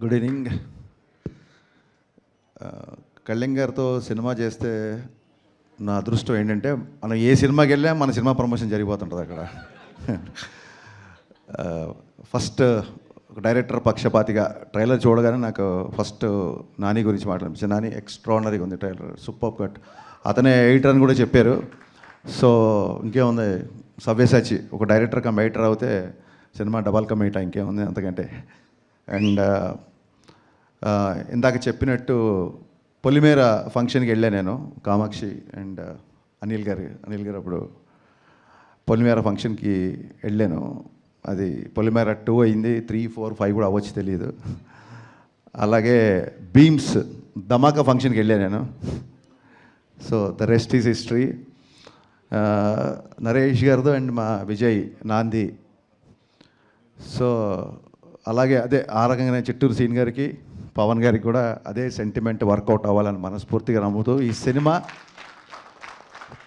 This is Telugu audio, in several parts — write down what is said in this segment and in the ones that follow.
Good evening. కళ్యాణ్ గారితో సినిమా చేస్తే నా అదృష్టం ఏంటంటే మనం ఏ సినిమాకి వెళ్ళా మన సినిమా ప్రమోషన్ జరిగిపోతుంటుంది అక్కడ. ఫస్ట్ ఒక డైరెక్టర్ పక్షపాతిగా ట్రైలర్ చూడగానే నాకు ఫస్ట్ నాని గురించి మాట్లాడించాను. నాని ఎక్స్ట్రాడినరీగా ఉంది ట్రైలర్, సూపర్ కట్. అతనే ఎడిటర్ అని కూడా చెప్పారు. సో ఇంకేముంది, సవ్యసాచి ఒక డైరెక్టర్ కమ్ ఎడిటర్ అవుతే సినిమా డబల్ కమ్ ఎయిటా, ఇంకేముంది అంతకంటే. అండ్ ఇందాక చెప్పినట్టు పొలిమేర ఫంక్షన్కి వెళ్ళా నేను, కామాక్షి అండ్ అనిల్ గారు అప్పుడు పొలిమేర ఫంక్షన్కి వెళ్ళాను. అది పొలిమేర 2 అయింది, 3, 4, 5 కూడా అవ్వచ్చు తెలియదు. అలాగే బీమ్స్ ధమాకా ఫంక్షన్కి వెళ్ళాను నేను. So the rest is history. Naresh గారితో అండ్ మా విజయ్ నాంది. సో అలాగే అదే ఆ రకంగానే చిట్టూరు సీన్ గారికి, పవన్ గారికి కూడా అదే సెంటిమెంట్ వర్కౌట్ అవ్వాలని మనస్ఫూర్తిగా నమ్ముతూ ఈ సినిమా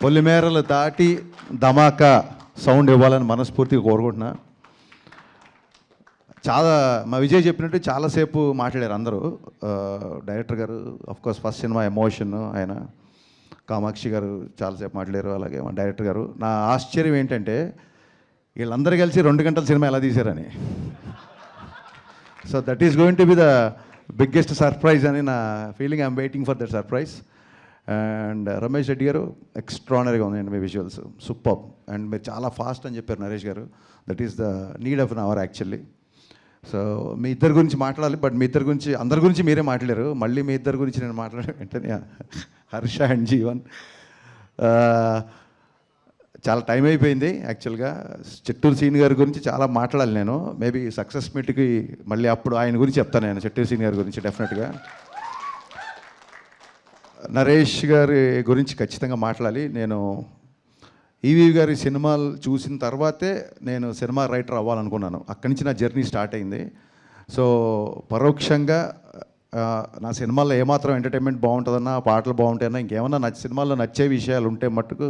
పొలిమేరలు దాటి ధమాకా సౌండ్ ఇవ్వాలని మనస్ఫూర్తిగా కోరుకుంటున్నా. చాలా మా విజయ్ చెప్పినట్టు చాలాసేపు మాట్లాడారు అందరూ. డైరెక్టర్ గారు ఆఫ్కోర్స్ ఫస్ట్ సినిమా ఎమోషన్ ఆయన, కామాక్షి గారు చాలాసేపు మాట్లాడారు, అలాగే మా డైరెక్టర్ గారు. నా ఆశ్చర్యం ఏంటంటే వీళ్ళందరూ కలిసి 2 గంటల సినిమా ఎలా తీశారని. So that is going to be the biggest surprise అని నా feeling. I'm waiting for that surprise. And Ramesh Reddy garu ఎక్స్ట్రానరీగా ఉందండి మీ విజువల్స్, సూపర్. అండ్ మీరు చాలా ఫాస్ట్ అని చెప్పారు Naresh garu. That is the need of an hour actually. So మీ ఇద్దరి గురించి మాట్లాడాలి, బట్ మీ ఇద్దరి గురించి అందరి గురించి మీరే మాట్లాడారు. మళ్ళీ మీ ఇద్దరి గురించి నేను మాట్లాడే వెంటనే హర్ష అండ్ జీవన్. చాలా టైం అయిపోయింది యాక్చువల్గా. చిట్టూరు సీన్ గారి గురించి చాలా మాట్లాడాలి నేను. మేబీ సక్సెస్ మీట్కి మళ్ళీ అప్పుడు ఆయన గురించి చెప్తాను నేను, చిట్టూరు సీన్ గారి గురించి డెఫినెట్గా. నరేష్ గారి గురించి ఖచ్చితంగా మాట్లాడాలి. నేను ఈవీ గారి సినిమాలు చూసిన తర్వాతే నేను సినిమా రైటర్ అవ్వాలనుకున్నాను. అక్కడి నుంచి నా జర్నీ స్టార్ట్ అయింది. సో పరోక్షంగా నా సినిమాల్లో ఏమాత్రం ఎంటర్టైన్మెంట్ బాగుంటుందన్నా, పాటలు బాగుంటాయన్నా, ఇంకేమన్నా సినిమాల్లో నచ్చే విషయాలు ఉంటే మట్టుకు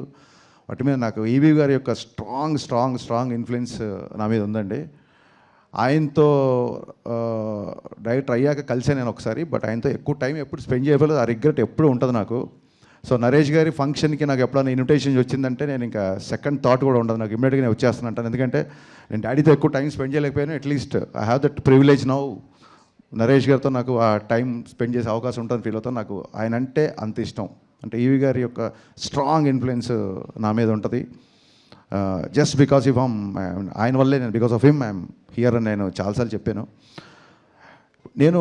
వాటి మీద నాకు ఈవీ గారి యొక్క స్ట్రాంగ్ ఇన్ఫ్లుయెన్స్ నా మీద ఉందండి. ఆయనతో డైరెక్టర్ అయ్యాక కలిసే నేను ఒకసారి, బట్ ఆయనతో ఎక్కువ టైం ఎప్పుడు స్పెండ్ చేయలేదు. ఆ రిగ్రెట్ ఎప్పుడు ఉంటుంది నాకు. సో నరేష్ గారి ఫంక్షన్కి నాకు ఎప్పుడైనా ఇన్విటేషన్ వచ్చిందంటే నేను ఇంకా సెకండ్ థాట్ కూడా ఉండదు నాకు, ఇమ్మీడియట్గా నేను వచ్చేస్తాను అంటాను. ఎందుకంటే నేను డాడీతో ఎక్కువ టైం స్పెండ్ చేయలేకపోయాను. At least I have that privilege now. Naresh గారితో నాకు ఆ టైం స్పెండ్ చేసే అవకాశం ఉంటుంది ఫీల్ అవుతాను. నాకు ఆయన అంటే అంత ఇష్టం. అంటే ఈవీ గారి యొక్క స్ట్రాంగ్ ఇన్ఫ్లుయెన్స్ నా మీద ఉంటుంది. జస్ట్ బికాస్ ఆఫ్ ఆయన వల్లే నేను, because of him I'm here అని నేను చాలాసార్లు చెప్పాను. నేను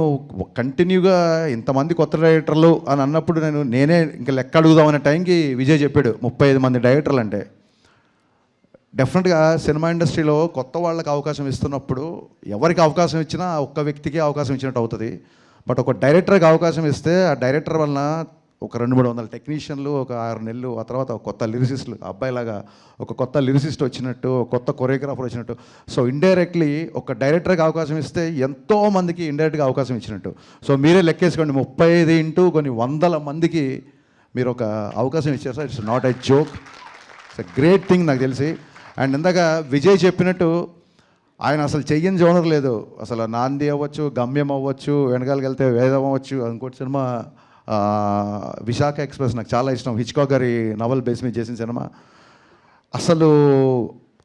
కంటిన్యూగా ఇంతమంది కొత్త డైరెక్టర్లు అని అన్నప్పుడు నేనే ఇంకా లెక్క అడుగుదామనే టైంకి విజయ్ చెప్పాడు 35 మంది డైరెక్టర్లు అంటే. డెఫినెట్గా సినిమా ఇండస్ట్రీలో కొత్త వాళ్ళకి అవకాశం ఇస్తున్నప్పుడు ఎవరికి అవకాశం ఇచ్చినా ఒక్క వ్యక్తికి అవకాశం ఇచ్చినట్టు అవుతుంది. బట్ ఒక డైరెక్టర్కి అవకాశం ఇస్తే ఆ డైరెక్టర్ వలన ఒక 200-300 టెక్నీషియన్లు, ఒక 6 నెలలు, ఆ తర్వాత ఒక కొత్త లిరిసిస్టులు, అబ్బాయిలాగా ఒక కొత్త లిరిసిస్ట్ వచ్చినట్టు, కొత్త కొరియోగ్రాఫర్ వచ్చినట్టు. సో ఇండైరెక్ట్లీ ఒక డైరెక్టర్కి అవకాశం ఇస్తే ఎంతోమందికి ఇండైరెక్ట్గా అవకాశం ఇచ్చినట్టు. సో మీరే లెక్కేసుకోండి, 35 ఇంటూ కొన్ని వందల మందికి మీరు ఒక అవకాశం ఇచ్చారు sir. It's not a joke, it's a great thing నాకు తెలిసి. అండ్ ఇందాక విజయ్ చెప్పినట్టు ఆయన అసలు చెయ్యని జోనర్ లేదు. అసలు నాంది అవ్వచ్చు, గమ్యం అవ్వచ్చు, వెనకాలకి వెళ్తే వేదం అవ్వచ్చు, ఇంకోటి సినిమా విశాఖ ఎక్స్ప్రెస్ నాకు చాలా ఇష్టం, హిచ్కాక్ గారి నవల్ బేస్ మీద చేసిన సినిమా. అసలు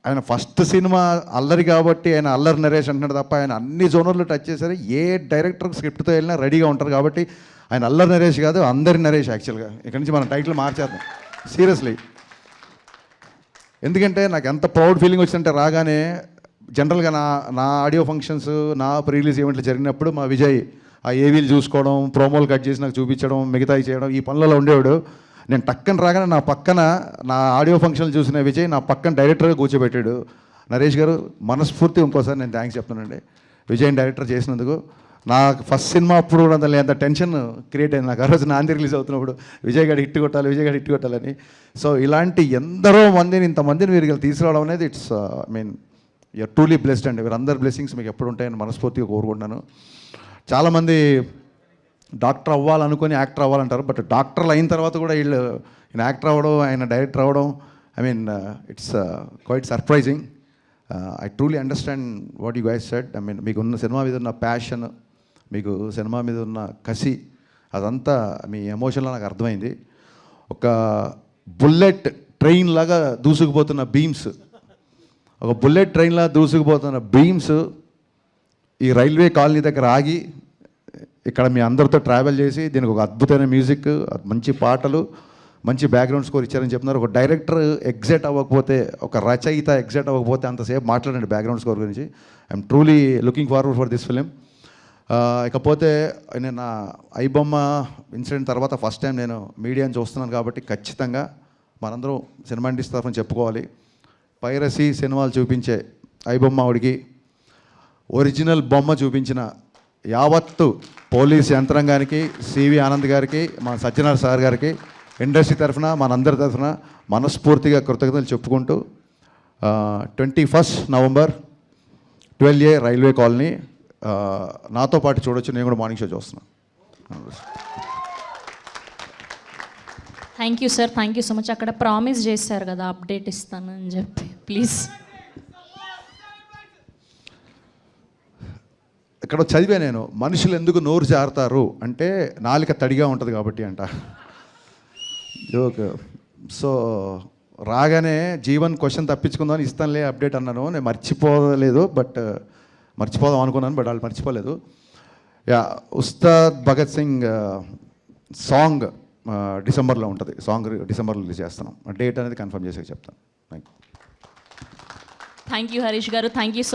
ఆయన ఫస్ట్ సినిమా అల్లరి కాబట్టి ఆయన అల్లరి నరేష్ అంటున్నాడు తప్ప ఆయన అన్ని జోనర్లు టచ్ చేశారు. ఏ డైరెక్టర్ స్క్రిప్ట్తో వెళ్ళినా రెడీగా ఉంటారు కాబట్టి ఆయన అల్లరి నరేష్ కాదు, అందరి నరేష్. యాక్చువల్గా ఇక్కడి నుంచి మనం టైటిల్ మార్చేద్దాం సీరియస్లీ. ఎందుకంటే నాకు ఎంత ప్రౌడ్ ఫీలింగ్ వచ్చిందంటే రాగానే జనరల్గా నా ఆడియో ఫంక్షన్స్, నా ప్రీలీజ్ ఈవెంట్లు జరిగినప్పుడు మా విజయ్ ఆ ఏవీలు చూసుకోవడం, ప్రోమోలు కట్ చేసి నాకు చూపించడం, మిగతాయి చేయడం, ఈ పనులలో ఉండేవాడు. నేను టక్కన రాగానే నా పక్కన నా ఆడియో ఫంక్షన్లు చూసిన విజయ్ నా పక్కన డైరెక్టర్గా కూర్చోబెట్టాడు. నరేష్ గారు మనస్ఫూర్తి ఇంకోసారి నేను థ్యాంక్స్ చెప్తానండి విజయ్ డైరెక్టర్ చేసినందుకు. నాకు ఫస్ట్ సినిమా అప్పుడు కూడా అంత టెన్షన్ క్రియేట్ అయింది నాకు. ఆ రోజు నాంది రిలీజ్ అవుతున్నప్పుడు విజయ్ గారు హిట్ కొట్టాలని. సో ఇలాంటి ఎందరో మందిని, ఇంతమందిని మీరు తీసుకురావడం అనేది ఇట్స్ యూఆర్ ట్రూలీ బ్లెస్డ్ అండి. వీరందరి బ్లెస్సింగ్స్ మీకు ఎప్పుడు ఉంటాయని మనస్ఫూర్తిగా కోరుకుంటున్నాను. చాలామంది డాక్టర్ అవ్వాలనుకొని యాక్టర్ అవ్వాలంటారు, బట్ డాక్టర్లు అయిన తర్వాత కూడా ఈయన యాక్టర్ అవ్వడం, ఆయన డైరెక్టర్ అవ్వడం, it's quite surprising. I truly understand what you guys said. మీకున్న సినిమా మీద ఉన్న ప్యాషన్, మీకు సినిమా మీద ఉన్న కసి అదంతా మీ ఎమోషన్లో నాకు అర్థమైంది. ఒక బుల్లెట్ ట్రైన్ లాగా దూసుకుపోతున్న బీమ్స్, ఒక బుల్లెట్ ట్రైన్లా దూసుకుపోతున్న బీమ్స్ ఈ రైల్వే కాలనీ దగ్గర ఆగి ఇక్కడ మీ అందరితో ట్రావెల్ చేసి దీనికి ఒక అద్భుతమైన మ్యూజిక్, మంచి పాటలు, మంచి బ్యాక్గ్రౌండ్ స్కోర్ ఇచ్చారని చెప్తున్నారు. ఒక డైరెక్టర్ ఎగ్జైట్ అవ్వకపోతే, ఒక రచయిత ఎగ్జైట్ అవ్వకపోతే అంతసేపు మాట్లాడండి బ్యాక్గ్రౌండ్ స్కోర్ గురించి. I'm truly looking forward for this film. ఇకపోతే నేను నా ఐబొమ్మ ఇన్సిడెంట్ తర్వాత ఫస్ట్ టైం నేను మీడియాని చూస్తున్నాను కాబట్టి ఖచ్చితంగా మనందరం సినిమా ఇండస్ట్రీ తరఫున చెప్పుకోవాలి. పైరసీ సినిమాలు చూపించే ఐబొమ్మ ఆవిడికి, ఒరిజినల్ బొమ్మ చూపించిన యావత్తు పోలీస్ యంత్రాంగానికి, సివి ఆనంద్ గారికి, మన సత్యనారాయణ సార్ గారికి, ఇండస్ట్రీ తరఫున మనందరి తరఫున మనస్ఫూర్తిగా కృతజ్ఞతలు చెప్పుకుంటూ 21 నవంబర్ 12A రైల్వే కాలనీ నాతో పాటు చూడొచ్చు. నేను కూడా మార్నింగ్ షో చూస్తున్నాను. Thank you sir, thank you so much. అక్కడ ప్రామిస్ చేశారు కదా అప్డేట్ ఇస్తానని చెప్పి, ప్లీజ్. ఇక్కడ చదివా నేను, మనుషులు ఎందుకు నోరు జారుతారు అంటే నాలుక తడిగా ఉంటుంది కాబట్టి అంట. జోక్. సో రాగానే జీవన్ క్వశ్చన్ తప్పించుకుందామని ఇస్తానులే అప్డేట్ అన్నాను. నేను మర్చిపోలేదు, బట్ మర్చిపోదాం అనుకున్నాను, బట్ వాళ్ళు మర్చిపోలేదు. యా, ఉస్తాద్ భగత్ సింగ్ సాంగ్ డిసెంబర్లో ఉంటుంది. సాంగ్ డిసెంబర్లో రిలీజ్ చేస్తున్నాం. డేట్ అనేది కన్ఫర్మ్ చేసి చెప్తాను. థ్యాంక్ యూ హరీష్ గారు, థ్యాంక్ యూ సో